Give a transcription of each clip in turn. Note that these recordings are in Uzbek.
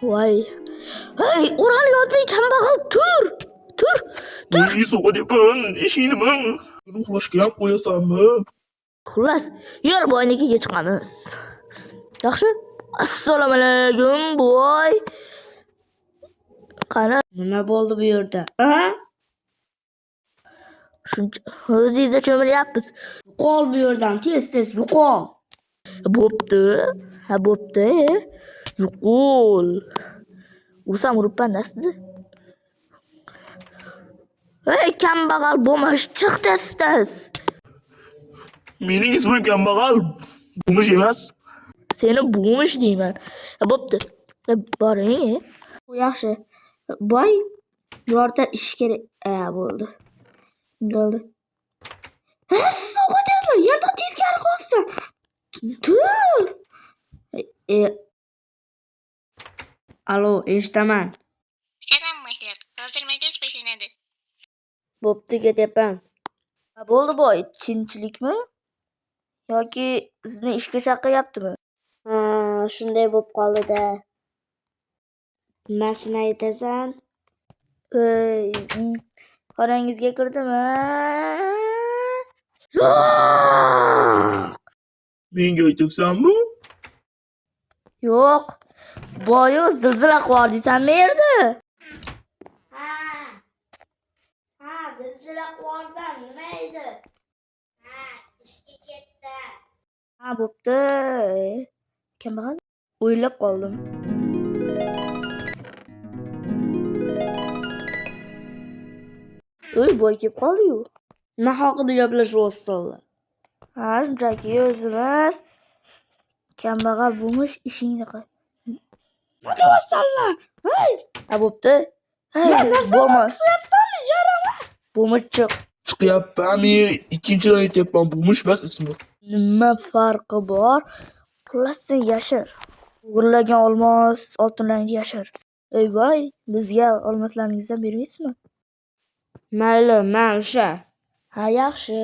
Voy. Hey, o'ralib yotmay kambag'al tur. Tur. Nega so'qadyapman? Eshiknimi? Uxlashga ham qo'yasanmi? Xullas, yur boynikiga chiqamiz. Yaxshi? Assalomu alaykum, boy. Qani, Nima bo'ldi bu yerda? shuncha o'zingizga cho'milyapmiz. Yo'qol bu yerdan, tez yo'qol. Bo'pti. Ha, bo'pti. Yo'qol. Ursam uribman-da sizni. Hey, kambag'al bo'lmash, chiq tez. Mening ismim kambag'al. Bumush emas. Seni bo'mish deyman. Bo'pti. Boring. Yaxshi. Boy birorta ish kerak. Bo'ldi. So'qatyapsan, yerdan teskari qo'yapsan. Tur. Alo, eshitaman. Salom yoshlar, hozir majlis boshlanadi. Bo'pti, ketyapman. Bo'ldi boy, tinchlikmi? Yoki sizni ishga chaqiryaptimi? Shunday bo'lib qoldi-da. Nimasini aytasan? Xonangizga kirdimi? Menga aytyapsanmi? Yo'q. Boyu zilzila qordiysanmi yerda? Ha, zilzila qo'rdan nima edi? Ishga ketdi. Bo'pti. Kambag'al o'ylab qoldim. Boy kelib qoldi-yu. Nima haqida gaplashyapsizlar? Shunchaki o'zimiz kambag'al bo'lmish ishingni qil. Nima deyapsanlar? Bo'pti. Bo'lmas. Bo'lmas chiq. Chiqyapman. Men ikkinchidan aytyapman. Bumush bas ismi. Nima farqi bor? Xullas sen yashir. O'g'irlagan olmos, oltinlarni yashir. Ey boy, bizga olmoslaringizdan bermaysizmi? Mayli, men o'sha. Ha, yaxshi.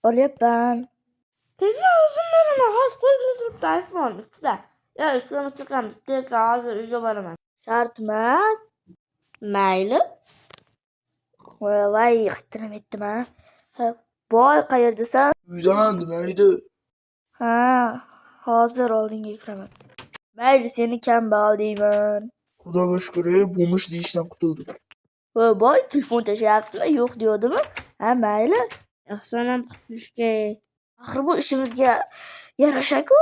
Olyapman. Tezroq o'zim beraman. Hozir qo'yib turibdi iPhone ustida. Ustida chiqamiz. Tezroq hozir uyga boraman. Shart emas. Mayli. Voy, qaytaram aytdim-a. Boy, qayerdasan? Uydaman demaydi. Hozir oldinga kiraman. Mayli, seni kambag'al deyman. Xudoga shukr, bumush deyishdan qutuldim. Boy, telefon tashlayapsizmi? Yo'q deyordimi? Mayli. Ehsonam qutishga. Axir bu ishimizga yarasha-ku.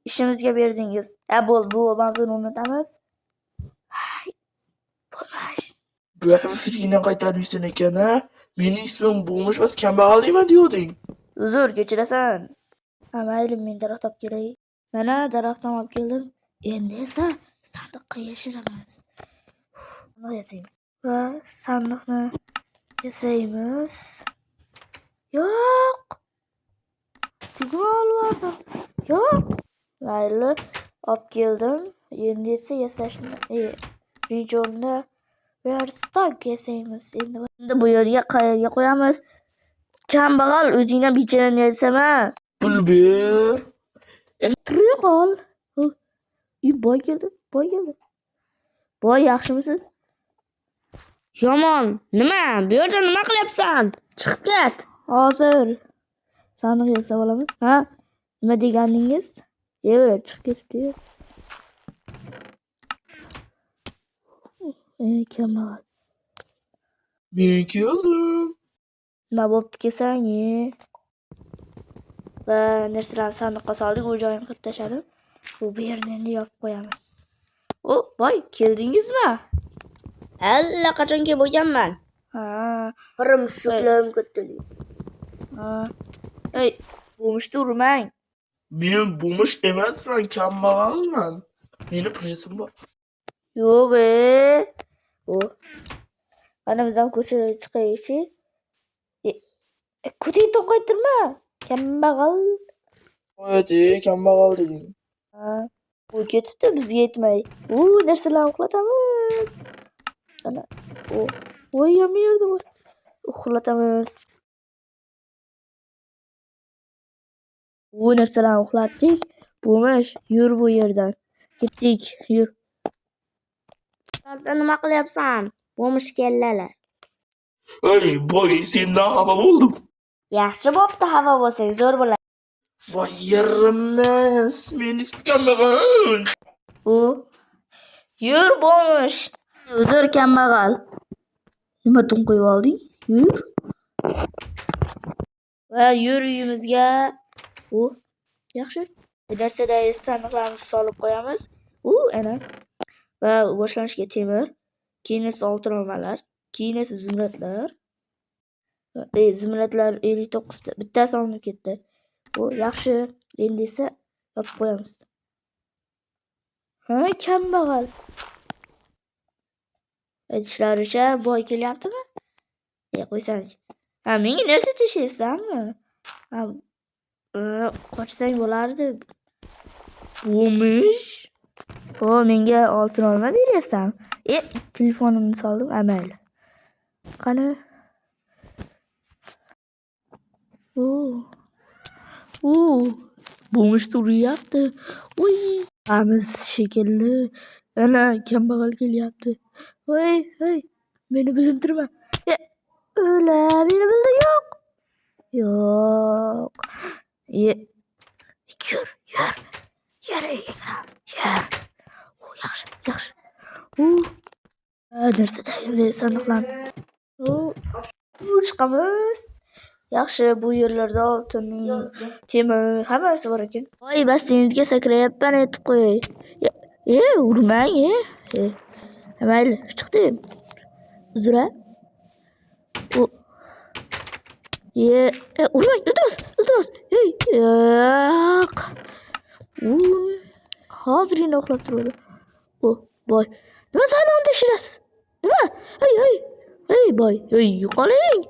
Ishimizga berdingiz. Bo'ldi, bu mavzuni unutamiz. Bo'lmash. Bu fikringdan qaytarmaysan ekan-a? Mening ismim Bumush bas kambag'al deyman deyording. Uzr, kechirasan. Mayli, men daraxt olib kelay. Mana daraxtni olib keldim. Endi esa sandiqqa yashiramiz. Buni yasaymiz. Va sandiqni yasaymiz. Yo'q. Tugma olib. Yo'q. Mayli, olib keldim. Endi esa yasashni birinchi o'rinda verstock yasaymiz. Endi bu yerga qayerga qo'yamiz? Kambag'al, o'zingdan bechorani yasama. Pul ber. Turib qol. Boy keldi. Boy, yaxshimisiz? Yomon. Nima? Bu yerda nima qilyapsan? Chiqib ket. Hozir. Sandiq yasab olamiz. Nima deganingiz? Yevra chiqib ketibdi. Kambag'al. Men keldim. Nima bo'pti kesang? Va narsalarni sandiqqa soldik, u joyini qilib tashladim. Bu yerni endi yopib qo'yamiz. Boy, keldingizmi? Allaqachon kelib bo'lganman. Qirim shuklarim ketdi. Ey, bo'lmishni urmang. Men bumush emasman, kambag'alman. Meni presim bor. Yo'q. Mana biz ham ko'chaga chiqaychi. Ko'ting to'qaytirma. Kambag'al. Qo'yadi, kambag'al deding. U ketibdi, bizga yetmay. Narsalarni uxlatamiz. Ana. Voy, yerda bor. Uxlatamiz. Bu narsalarni uxlatdik. Bo'lmash, yur bu yerdan. Ketdik, yur. Sen nima qilyapsan? Bo'lmish kellalar. Ey boy, sendan xafa bo'ldim. Yaxshi bo'pti, havo bo'lsang zo'r bo'ladi. Voy yaramas, men ismim kambag'al. U yur bo'lmish. Uzr kambag'al. Nima tun qo'yib olding? Yur. Va yur uyimizga. Yaxshi. Darsadagi sandiqlarni solib qo'yamiz. Ana. Va boshlanishga temir, keyin esa oltin olmalar, keyin esa zumradlar. Zumradlar 59 ta. Bittasi olinib ketdi. Yaxshi. Endi esa yopib qo'yamiz. Kambag'al. Aytishlaricha boy kelyaptimi? Qo'ysang. Menga narsa tashlayapsanmi? Qochsang bo'lardi. Bo'lmish. Menga oltin olma beryapsan. Telefonimni soldim, mayli. Qani? Bo'lmish turyapti. Qamiz shekilli. Ana kambag'al kelyapti. Hey, meni bilintirma. O'la, meni bildi yo'q. Yo'q. Yur. Yur uyga kiramiz. Yur. Yaxshi. Darsadagi sandiqlarni. Chiqamiz. Yaxshi, bu yerlarda oltin, temir, hamma narsa bor ekan. Voy, bas dengizga sakrayapman, aytib qo'yay. Urmang, mayli, chiqdim. Uzra. Urmang, iltimos. Yo'q. Hozirgina uxlab turadi. Boy. Nima sandiqni tekshirasiz? Nima? Hey, boy. Yo'qoling.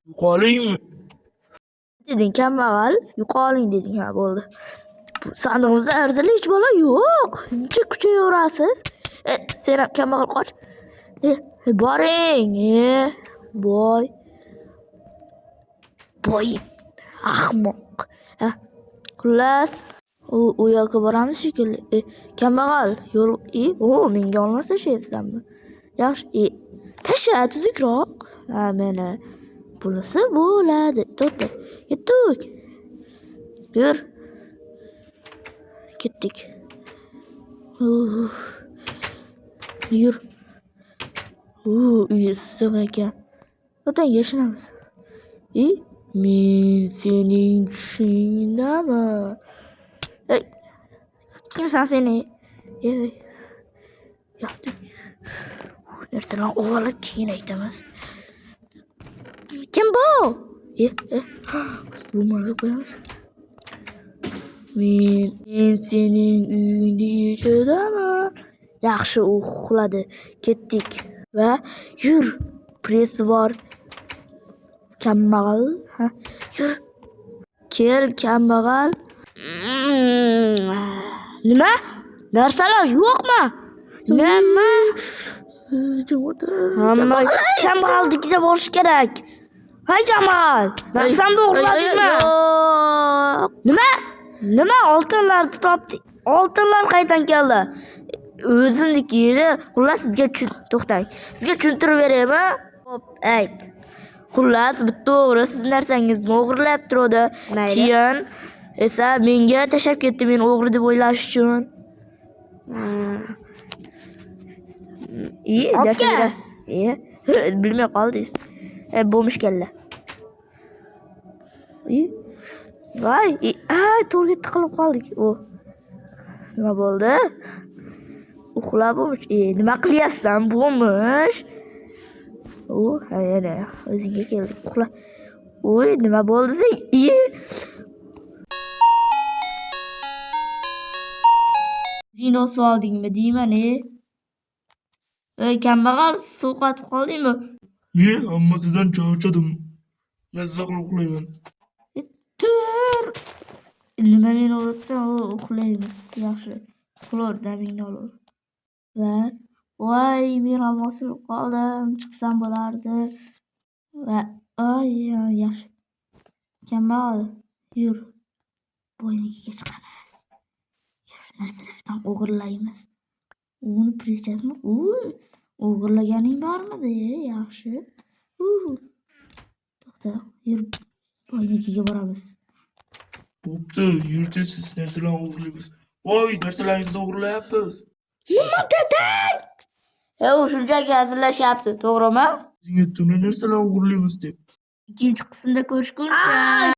Yo'qolingmi? Deding kambag'al, yo'qoling deding, bo'ldi. Bu sandig'imizda arzirli hech bola yo'q. Necha kuchayaverasiz? Sen ham kambag'al qoch. Boring, boy. Ahmoq. Xullas, u yoqqa boramiz shekilli. Kambag'al, yo'l, menga olmas tashlayapsanmi? Yaxshi, tasha tuzukroq. Mana bunisi bo'ladi. To'xta. Ketdik. Yur. Ketdik. Yur. Uy issiq ekan. O'tan yashinamiz. Men sening tushingdaman. Kimsan seni? Yo'q. Narsalarni olib keyin aytamiz. Kim bu? Bu mana qo'yamiz. Men sening uyingda yashadaman. Yaxshi, u uxladi. Ketdik. Va yur. Press bor. Kambag'al, yur. Kel kambag'al. Nima? Narsalar yo'qmi? Nima? Hamma kambag'alnikiga borish kerak. Hay Kamal, narsamni o'g'irladingmi? Yo'q. Nima oltinlarni topdik? Oltinlar qaydan keldi? O'zimniki edi. Xullas sizga to'xtang. Sizga tushuntirib beraymi? Xo'p, ayt. Xullas, bitta o'g'ri siz narsangizni o'g'irlab turadi. Keyin esa menga tashab ketdi, men o'g'ri deb o'ylash uchun. Darsiga. Bilmay qoldingiz. Bo'lmish kalla. Voy, to'rga tiqilib qoldik. Nima bo'ldi? Uxlab bo'lmish. Nima qilyapsan? Bo'lmish. Yana o'zingga keldik. Uxla. Nima bo'ldi sen? Zino soldingmi deyman, kambag'al, sovqotib qoldingmi? Men hammasidan charchadim. Mazza qilib uxlayman. Tur. Nima meni o'rtasan, uxlaymiz. Yaxshi. Uxlar, damingni ol. Va voy, men ham osilib qoldim. Chiqsam bo'lardi. Va yaxshi. Kambag'al, yur. Bo'yniga chiqamiz. Yur. narsalardan o'g'irlaymiz. Uni preskasmi? O'g'irlaganing bormidi? Yaxshi. To'xta, yur. Boynikiga boramiz. Bo'pti, yurtda siz narsalarni o'g'irlaymiz. Voy, narsalaringizni o'g'irlayapmiz. U shunchaki hazillashyapti, to'g'rimi? Sizga tuna narsalarni o'g'irlaymiz deb. Ikkinchi qismda ko'rishguncha.